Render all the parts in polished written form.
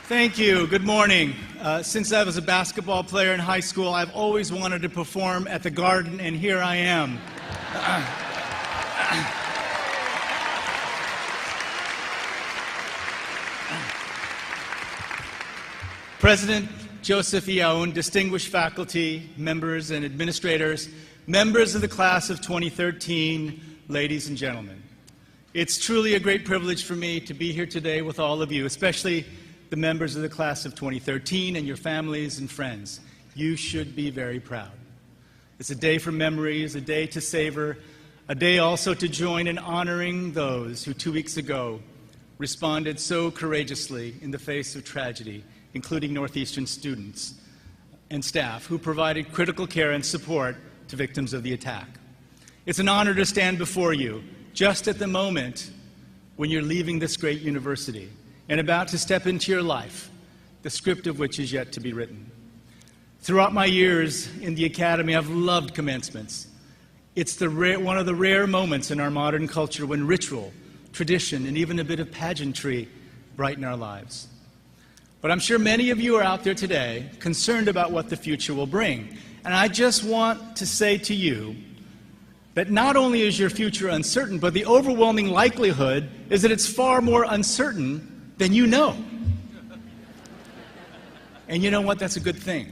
Thank you. Good morning. Since I was a basketball player in high school, I've always wanted to perform at the Garden, and here I am. President Joseph E. Aoun, distinguished faculty, members and administrators, members of the class of 2013, ladies and gentlemen. It's truly a great privilege for me to be here today with all of you, especially the members of the class of 2013 and your families and friends. You should be very proud. It's a day for memories, a day to savor, a day also to join in honoring those who 2 weeks ago responded so courageously in the face of tragedy, including Northeastern students and staff who provided critical care and support to victims of the attack. It's an honor to stand before you just at the moment when you're leaving this great university and about to step into your life, the script of which is yet to be written. Throughout my years in the academy, I've loved commencements. It's one of the rare moments in our modern culture when ritual, tradition, and even a bit of pageantry brighten our lives. But I'm sure many of you are out there today concerned about what the future will bring. And I just want to say to you that not only is your future uncertain, but the overwhelming likelihood is that it's far more uncertain than you know. And you know what? That's a good thing.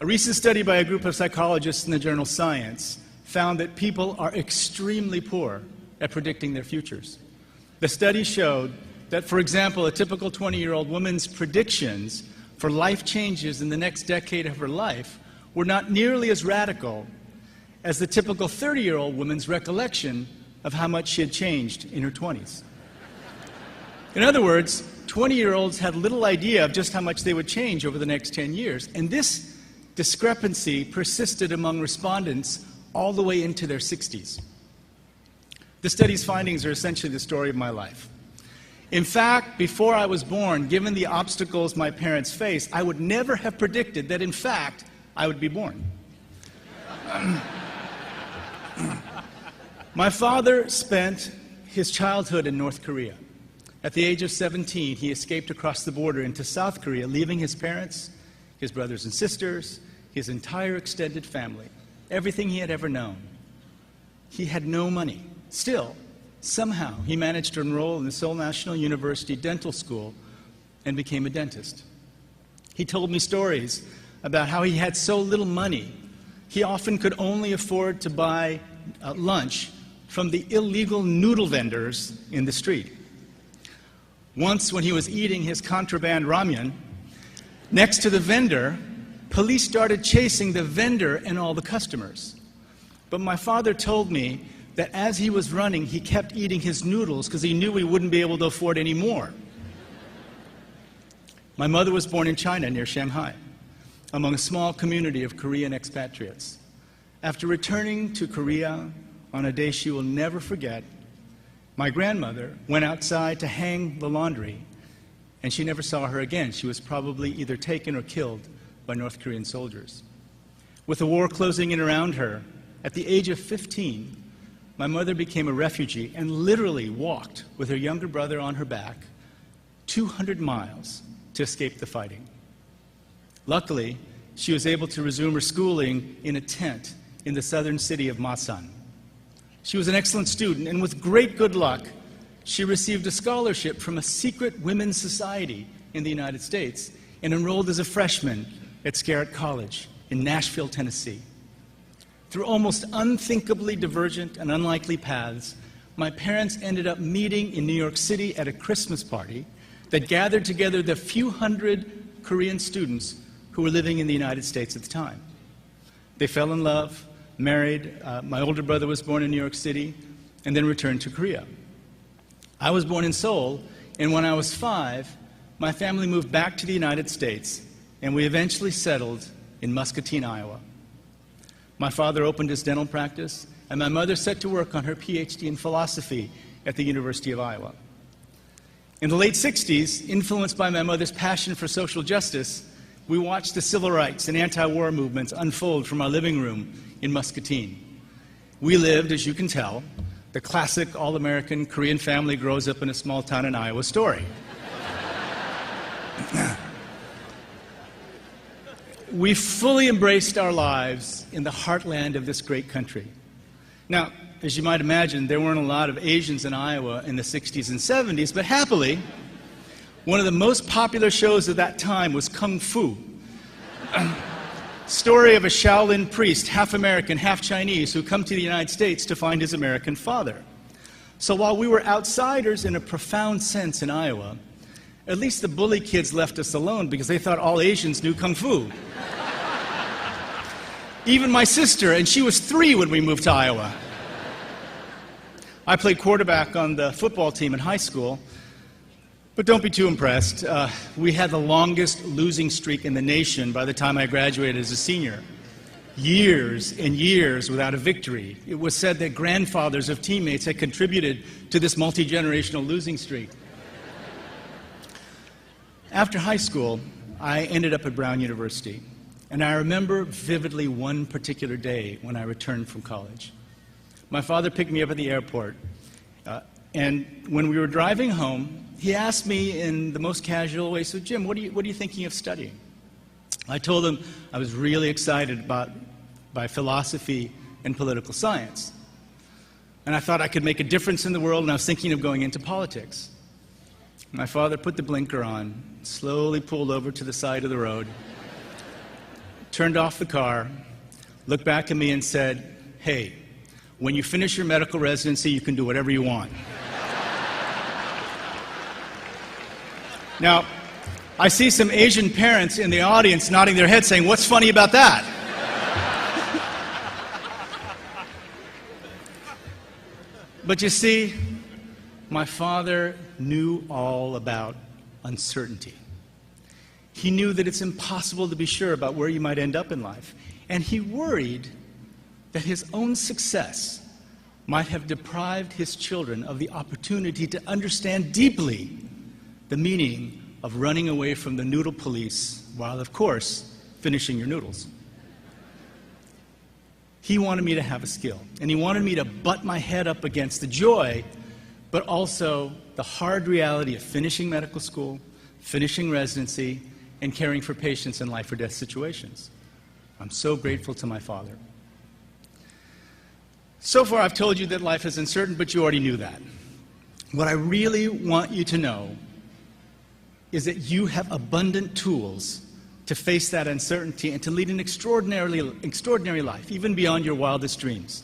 A recent study by a group of psychologists in the journal Science found that people are extremely poor at predicting their futures. The study showed that, for example, a typical 20-year-old woman's predictions for life changes in the next decade of her life were not nearly as radical as the typical 30-year-old woman's recollection of how much she had changed in her 20s. In other words, 20-year-olds had little idea of just how much they would change over the next 10 years, and this discrepancy persisted among respondents all the way into their 60s. The study's findings are essentially the story of my life. In fact, before I was born, given the obstacles my parents faced, I would never have predicted that, in fact, I would be born. My father spent his childhood in North Korea. At the age of 17, he escaped across the border into South Korea, leaving his parents, his brothers and sisters, his entire extended family, everything he had ever known. He had no money. Still, somehow, he managed to enroll in the Seoul National University Dental School and became a dentist. He told me stories about how he had so little money, he often could only afford to buy lunch from the illegal noodle vendors in the street. Once, when he was eating his contraband ramen, next to the vendor, police started chasing the vendor and all the customers. But my father told me that as he was running, he kept eating his noodles because he knew he wouldn't be able to afford any more. My mother was born in China near Shanghai, among a small community of Korean expatriates. After returning to Korea on a day she will never forget, my grandmother went outside to hang the laundry, and she never saw her again. She was probably either taken or killed by North Korean soldiers. With the war closing in around her, at the age of 15, my mother became a refugee and literally walked with her younger brother on her back 200 miles to escape the fighting. Luckily, she was able to resume her schooling in a tent in the southern city of Masan. She was an excellent student, and with great good luck, she received a scholarship from a secret women's society in the United States and enrolled as a freshman at Scarrett College in Nashville, Tennessee. Through almost unthinkably divergent and unlikely paths, my parents ended up meeting in New York City at a Christmas party that gathered together the few hundred Korean students who were living in the United States at the time. They fell in love, married. My older brother was born in New York City and then returned to Korea. I was born in Seoul, and when I was 5, my family moved back to the United States, and we eventually settled in Muscatine, Iowa. My father opened his dental practice, and my mother set to work on her PhD in philosophy at the University of Iowa. In the late 60s, influenced by my mother's passion for social justice, we watched the civil rights and anti-war movements unfold from our living room in Muscatine. We lived, as you can tell, the classic all-American Korean family grows up in a small town in Iowa story. we fully embraced our lives in the heartland of this great country. Now, as you might imagine, there weren't a lot of Asians in Iowa in the 60s and 70s, but happily, one of the most popular shows of that time was Kung Fu. Story of a Shaolin priest, half American, half Chinese, who come to the United States to find his American father. So while we were outsiders in a profound sense in Iowa, at least the bully kids left us alone because they thought all Asians knew Kung Fu. Even my sister, and she was 3 when we moved to Iowa. I played quarterback on the football team in high school, but don't be too impressed. We had the longest losing streak in the nation by the time I graduated as a senior. Years and years without a victory. It was said that grandfathers of teammates had contributed to this multi-generational losing streak. After high school, I ended up at Brown University, and I remember vividly one particular day when I returned from college. My father picked me up at the airport, and when we were driving home, he asked me in the most casual way, "So Jim, what are you thinking of studying?" I told him I was really excited by philosophy and political science. And I thought I could make a difference in the world, and I was thinking of going into politics. My father put the blinker on, slowly pulled over to the side of the road, turned off the car, looked back at me and said, "Hey, when you finish your medical residency, you can do whatever you want." Now, I see some Asian parents in the audience nodding their heads saying, "What's funny about that?" But you see, my father knew all about uncertainty. He knew that it's impossible to be sure about where you might end up in life. And he worried that his own success might have deprived his children of the opportunity to understand deeply the meaning of running away from the noodle police while, of course, finishing your noodles. He wanted me to have a skill, and he wanted me to butt my head up against the joy, but also the hard reality of finishing medical school, finishing residency, and caring for patients in life or death situations. I'm so grateful to my father. So far, I've told you that life is uncertain, but you already knew that. What I really want you to know is that you have abundant tools to face that uncertainty and to lead an extraordinary life, even beyond your wildest dreams.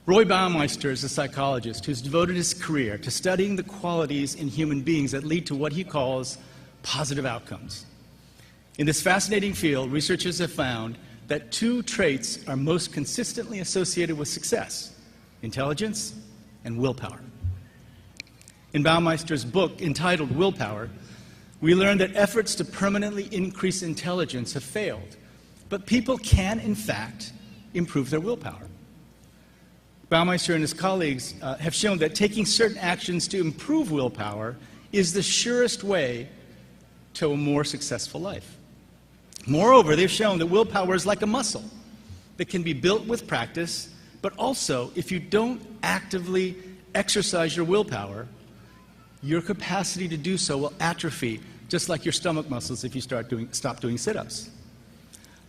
Roy Baumeister is a psychologist who's devoted his career to studying the qualities in human beings that lead to what he calls positive outcomes. In this fascinating field, researchers have found that 2 traits are most consistently associated with success: intelligence and willpower. In Baumeister's book entitled Willpower, we learn that efforts to permanently increase intelligence have failed, but people can, in fact, improve their willpower. Baumeister and his colleagues have shown that taking certain actions to improve willpower is the surest way to a more successful life. Moreover, they've shown that willpower is like a muscle that can be built with practice, but also, if you don't actively exercise your willpower, your capacity to do so will atrophy, just like your stomach muscles if you stop doing sit-ups.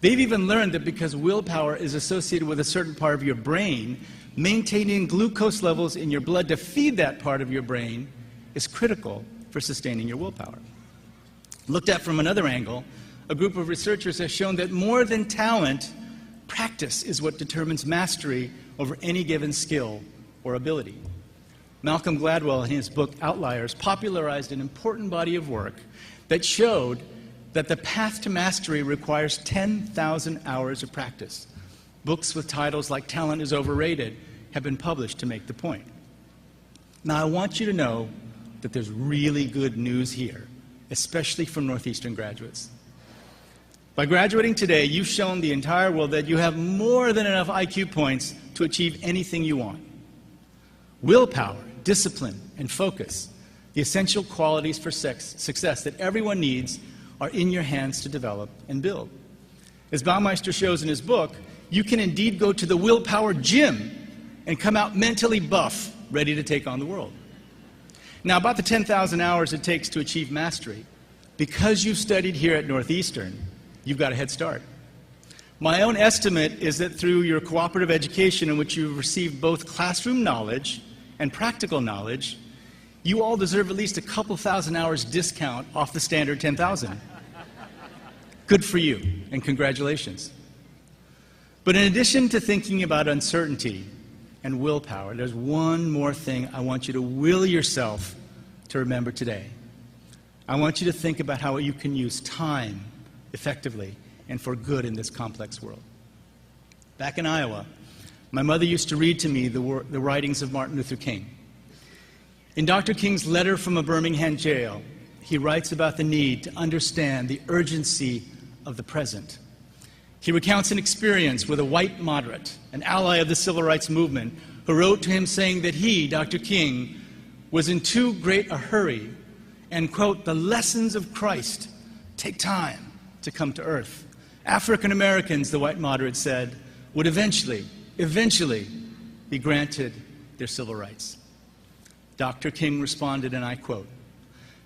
They've even learned that because willpower is associated with a certain part of your brain, maintaining glucose levels in your blood to feed that part of your brain is critical for sustaining your willpower. Looked at from another angle, a group of researchers has shown that more than talent, practice is what determines mastery over any given skill or ability. Malcolm Gladwell, in his book Outliers, popularized an important body of work that showed that the path to mastery requires 10,000 hours of practice. Books with titles like Talent is Overrated have been published to make the point. Now, I want you to know that there's really good news here, especially for Northeastern graduates. By graduating today, you've shown the entire world that you have more than enough IQ points to achieve anything you want. Willpower, discipline, and focus, the essential qualities for success that everyone needs, are in your hands to develop and build. As Baumeister shows in his book, you can indeed go to the willpower gym and come out mentally buff, ready to take on the world. Now, about the 10,000 hours it takes to achieve mastery, because you've studied here at Northeastern, you've got a head start. My own estimate is that through your cooperative education in which you've received both classroom knowledge and practical knowledge, you all deserve at least a couple thousand hours discount off the standard 10,000. Good for you, and congratulations. But in addition to thinking about uncertainty and willpower, there's one more thing I want you to will yourself to remember today. I want you to think about how you can use time effectively and for good in this complex world. Back in Iowa, my mother used to read to me the writings of Martin Luther King. In Dr. King's letter from a Birmingham jail, he writes about the need to understand the urgency of the present. He recounts an experience with a white moderate, an ally of the civil rights movement, who wrote to him saying that he, Dr. King, was in too great a hurry and, quote, the lessons of Christ take time to come to earth. African Americans, the white moderate said, would eventually be granted their civil rights. Dr. King responded, and I quote,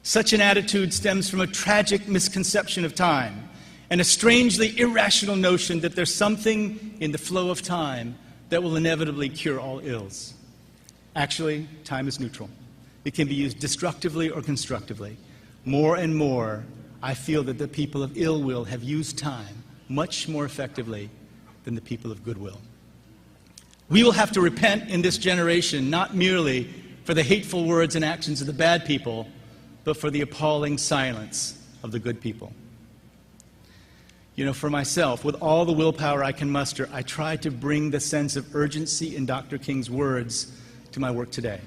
such an attitude stems from a tragic misconception of time and a strangely irrational notion that there's something in the flow of time that will inevitably cure all ills. Actually, time is neutral. It can be used destructively or constructively. More and more, I feel that the people of ill will have used time much more effectively than the people of goodwill. We will have to repent in this generation, not merely for the hateful words and actions of the bad people, but for the appalling silence of the good people. You know, for myself, with all the willpower I can muster, I try to bring the sense of urgency in Dr. King's words to my work today.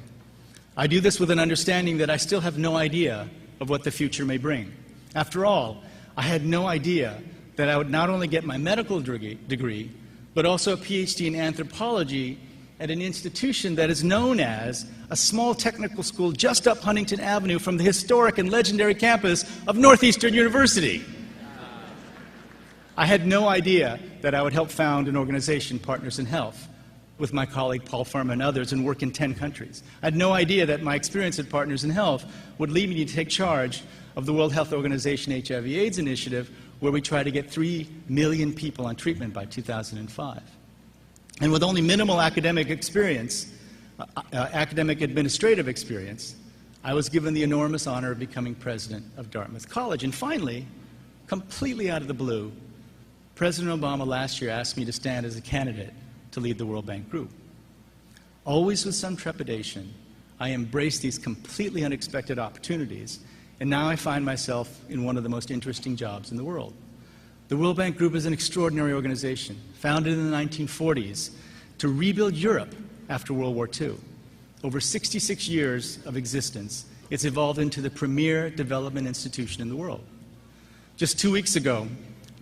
I do this with an understanding that I still have no idea of what the future may bring. After all, I had no idea that I would not only get my medical degree, but also a PhD in anthropology at an institution that is known as a small technical school just up Huntington Avenue from the historic and legendary campus of Northeastern University. I had no idea that I would help found an organization, Partners in Health, with my colleague Paul Farmer and others, and work in 10 countries. I had no idea that my experience at Partners in Health would lead me to take charge of the World Health Organization HIV/AIDS initiative, where we try to get 3 million people on treatment by 2005. And with only minimal academic experience, academic administrative experience, I was given the enormous honor of becoming president of Dartmouth College. And finally, completely out of the blue, President Obama last year asked me to stand as a candidate to lead the World Bank Group. Always with some trepidation, I embraced these completely unexpected opportunities, and now I find myself in one of the most interesting jobs in the world. The World Bank Group is an extraordinary organization, founded in the 1940s to rebuild Europe after World War II. Over 66 years of existence, it's evolved into the premier development institution in the world. Just 2 weeks ago,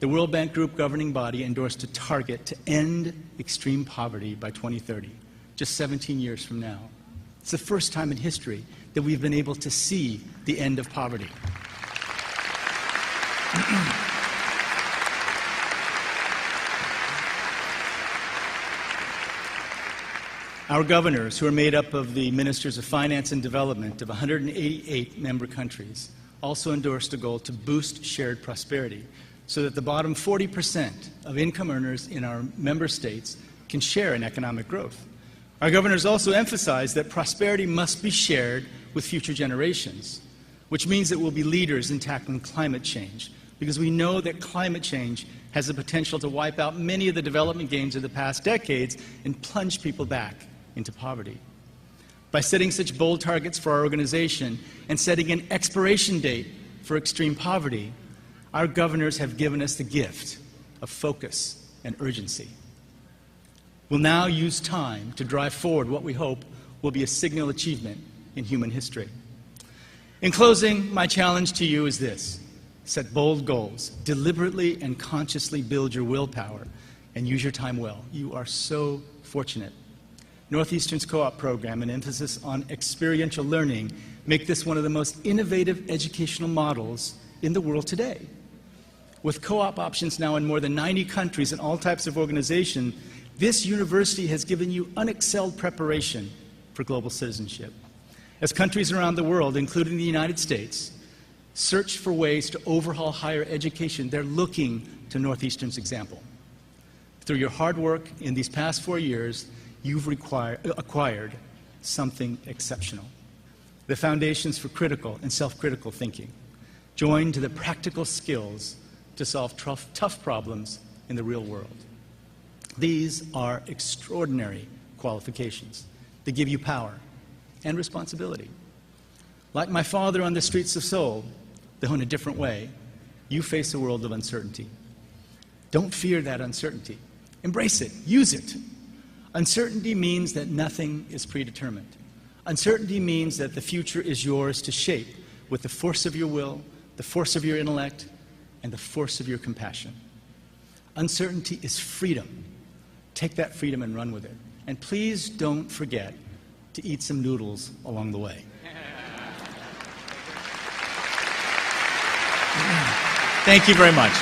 the World Bank Group governing body endorsed a target to end extreme poverty by 2030, just 17 years from now. It's the first time in history that we've been able to see the end of poverty. Our governors, who are made up of the ministers of finance and development of 188 member countries, also endorsed a goal to boost shared prosperity so that the bottom 40% of income earners in our member states can share in economic growth. Our governors also emphasized that prosperity must be shared with future generations, which means that we'll be leaders in tackling climate change, because we know that climate change has the potential to wipe out many of the development gains of the past decades and plunge people back into poverty. By setting such bold targets for our organization and setting an expiration date for extreme poverty, our governors have given us the gift of focus and urgency. We'll now use time to drive forward what we hope will be a signal achievement in human history. In closing, my challenge to you is this: set bold goals, deliberately and consciously build your willpower, and use your time well. You are so fortunate. Northeastern's co-op program and emphasis on experiential learning make this one of the most innovative educational models in the world today. With co-op options now in more than 90 countries and all types of organization, this university has given you unexcelled preparation for global citizenship. As countries around the world, including the United States, search for ways to overhaul higher education. They're looking to Northeastern's example. Through your hard work in these past 4 years, you've acquired something exceptional. The foundations for critical and self-critical thinking, joined to the practical skills to solve tough problems in the real world. These are extraordinary qualifications. They give you power and responsibility. Like my father on the streets of Seoul, though in a different way, you face a world of uncertainty. Don't fear that uncertainty. Embrace it. Use it. Uncertainty means that nothing is predetermined. Uncertainty means that the future is yours to shape with the force of your will, the force of your intellect, and the force of your compassion. Uncertainty is freedom. Take that freedom and run with it. And please don't forget to eat some noodles along the way. Thank you very much.